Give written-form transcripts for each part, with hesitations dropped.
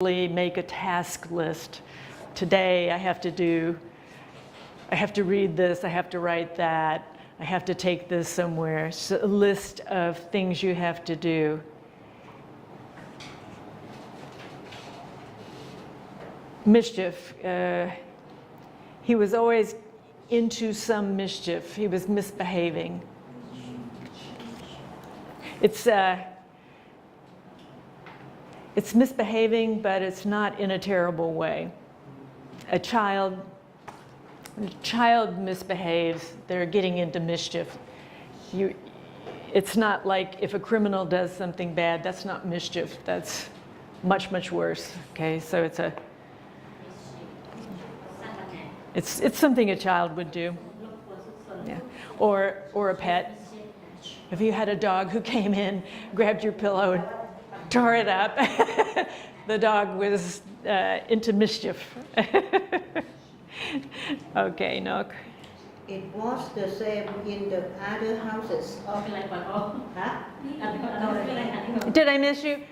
make a task list. Today I have to read this, I have to write that, I have to take this somewhere. So a list of things you have to do. Mischief. He was always into some mischief. He was misbehaving. It's misbehaving, but it's not in a terrible way. A child misbehaves, they're getting into mischief. It's not like if a criminal does something bad, that's not mischief, that's much, much worse. Okay, so it's something a child would do. Yeah. Or a pet. If you had a dog who came in, grabbed your pillow and tore it up, the dog was into mischief. Okay, Nok. It was the same in the other houses of... Huh? Did I miss you?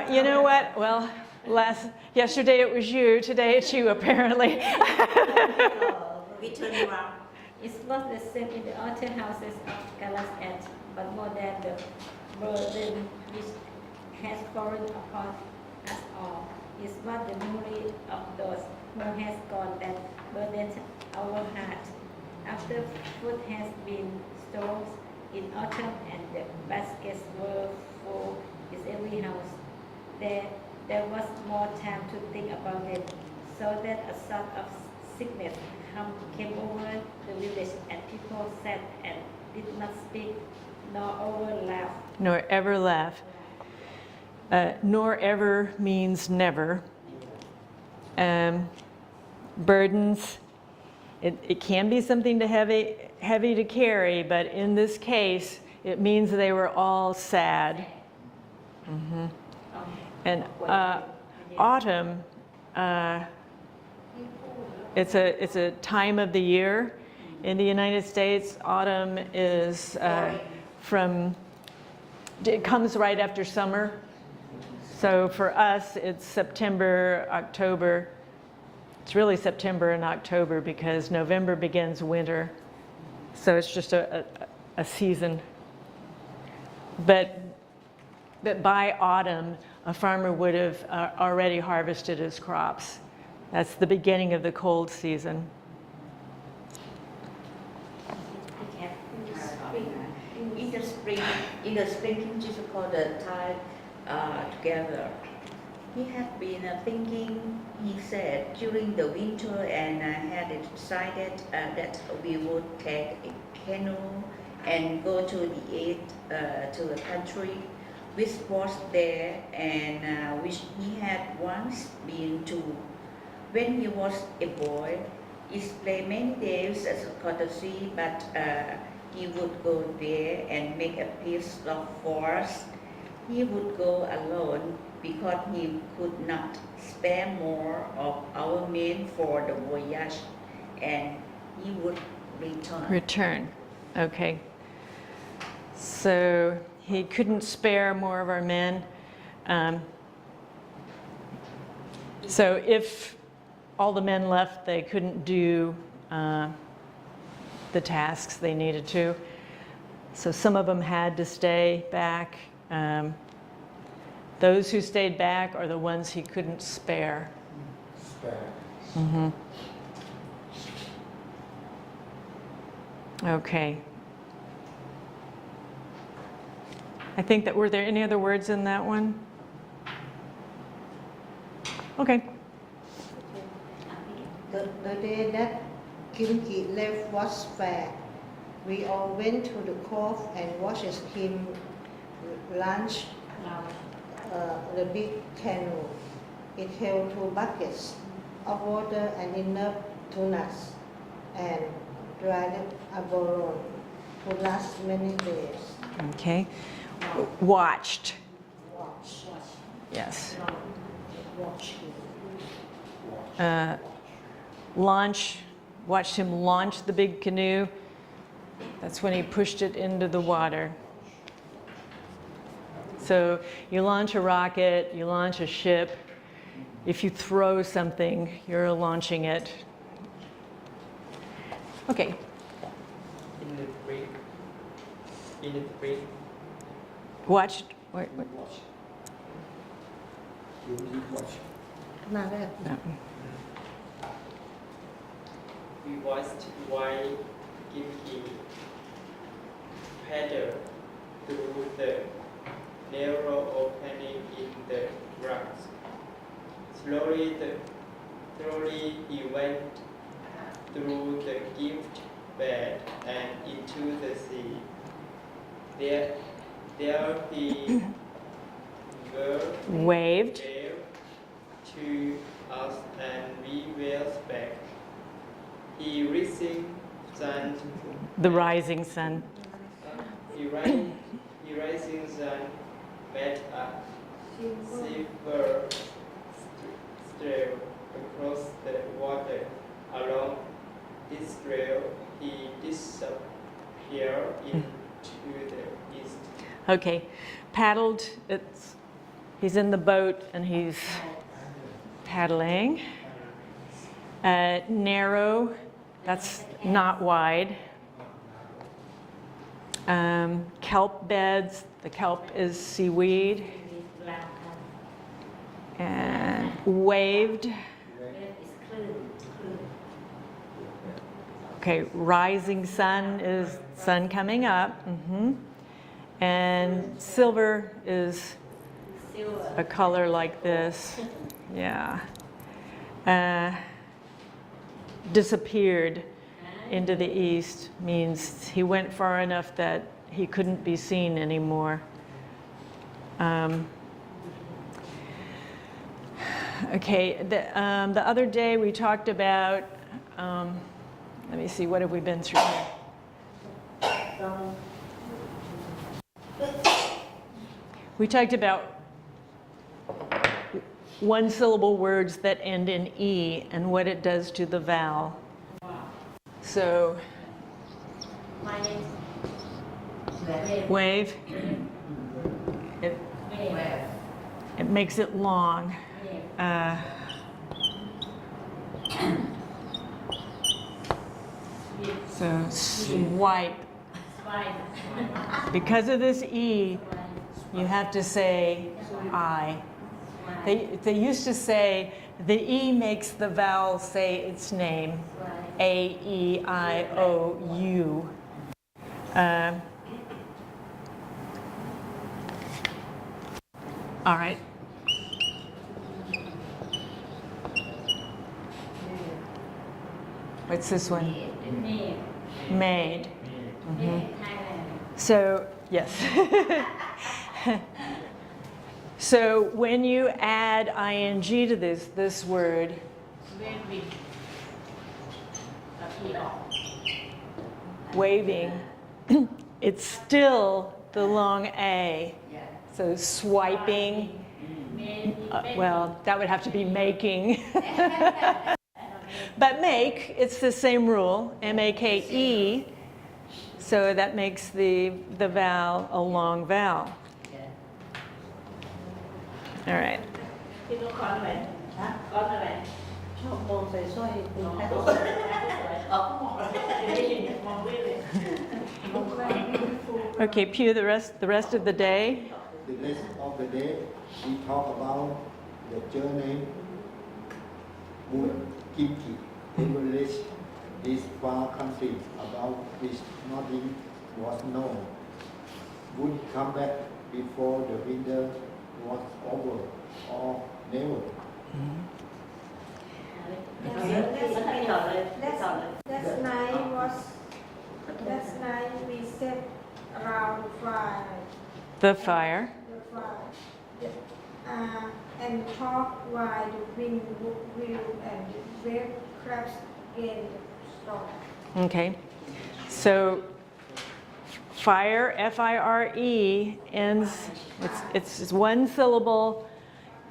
You know what? Well, yesterday it was you, today it's you apparently. We turn around. It was the same in the other houses of Galas, but more than the burden which has fallen upon us all. It was the memory of those who has gone that burdened our heart. After food has been stored in autumn and the baskets were full in every house, there was more time to think about it, so that a sort of sickness came over the village, and people sat and did not speak, nor ever laugh. Nor ever laugh. Nor ever means never. Burdens, it can be something heavy to carry, but in this case, it means they were all sad. Mm-hmm. And autumn, it's a time of the year. In the United States, autumn is it comes right after summer. So for us, it's September, October. It's really September and October because November begins winter. So it's just a season. But by autumn, a farmer would have already harvested his crops. That's the beginning of the cold season. In the spring, Jesus called the time together. He had been thinking, he said, during the winter, and had decided that we would take a canoe and go to the country, which was there and which he had once been to. When he was a boy, he spent many days as a courtesy, but he would go there and make a piece of forest. He would go alone because he could not spare more of our men for the voyage, and he would return. Okay. So he couldn't spare more of our men. So if all the men left, they couldn't do the tasks they needed to. So some of them had to stay back. Those who stayed back are the ones he couldn't spare. Mm-hmm. Okay. I think that, were there any other words in that one? Okay. The day that Kim-ki left was fair. We all went to the cove and watched him launch the big canoe. It held 2 buckets of water and enough tunas and dried abalone to last many days. Okay. Watched. Yes. Watched him launch the big canoe. That's when he pushed it into the water. So you launch a rocket, you launch a ship. If you throw something, you're launching it. Okay. In the break. In the break. Watch. Watch. You need watch. No. We watched while giving paddle through the narrow opening in the rocks. Slowly he went through the gift bed and into the sea. There he Waved. to us and we waved back. He rising sun. The rising sun. He rising sun met a silver trail across the water. Along this trail, he disappeared into the east. Okay. Paddled. He's in the boat and he's paddling. Narrow. That's not wide. Kelp beds. The kelp is seaweed. And waved. Okay, rising sun is sun coming up. And silver is a color like this. Yeah. Disappeared into the east means he went far enough that he couldn't be seen anymore. Okay, the other day we talked about, let me see, what have we been through here? We talked about one-syllable words that end in E and what it does to the vowel. So, wave. It makes it long. So, swipe. Because of this E, you have to say I. They used to say the E makes the vowel say its name. A, E, I, O, U. All right. What's this one? Made. So, yes. So when you add ing to this word, waving, it's still the long A. So swiping, well, that would have to be making. But make, it's the same rule, M-A-K-E, so that makes the vowel a long vowel. All right. Okay, Pew, the rest of the day. The rest of the day, we talk about the journey would Kimchi reach this far country about which nothing was known. Would come back before the winter was over or never. Last night we sat around fire. The fire. And talk while the wind blew and the wave crashed against the storm. Okay. So fire, F-I-R-E, ends, it's one syllable,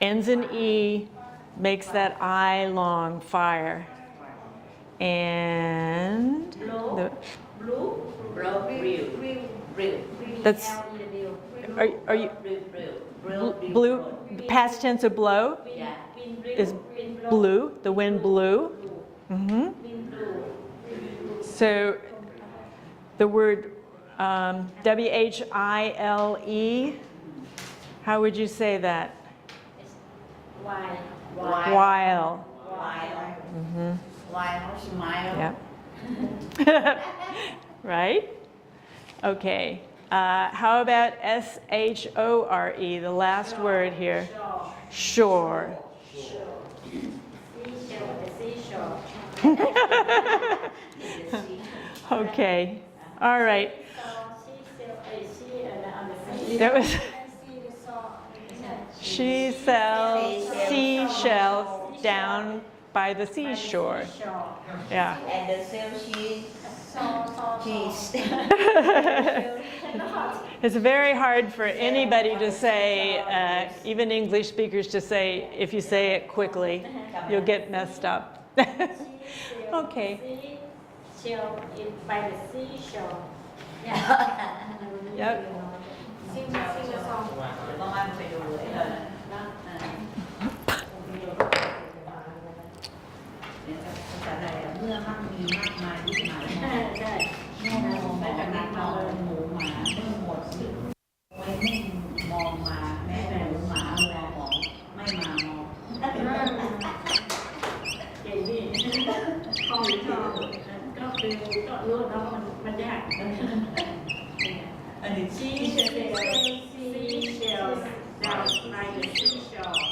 ends in E, makes that I long, fire. And that's, are you, Blue, the past tense of blow Yeah. is blew, the wind blew. Mhm. So the word W-H-I-L-E, how would you say that? Why? While. Mhm. While smile. Yep. Right? Okay. How about S-H-O-R-E, the last word here? Shore. Seashell, the seashore. Okay. All right. That was. She sells seashells down by the seashore. Yeah. And the same cheese. It's very hard for anybody to say, even English speakers to say, if you say it quickly, you'll get messed up. Okay. Shell is by the seashore. Yep. Sing a song. ต้องมาไปดูเลยภาษาไทยเมื่อมั่งมีมากมายที่หมาย ใช่ แม้แต่นักมองหมูหมาเมื่อหมดสิ้นไว้ไม่มองมาแม้แต่หมูหมาเวลาของไม่มามอง เก่งดีข้อวิชาก็คือก็รู้แล้วว่ามันยาก อันนี้ชี้ seashells down by the seashore.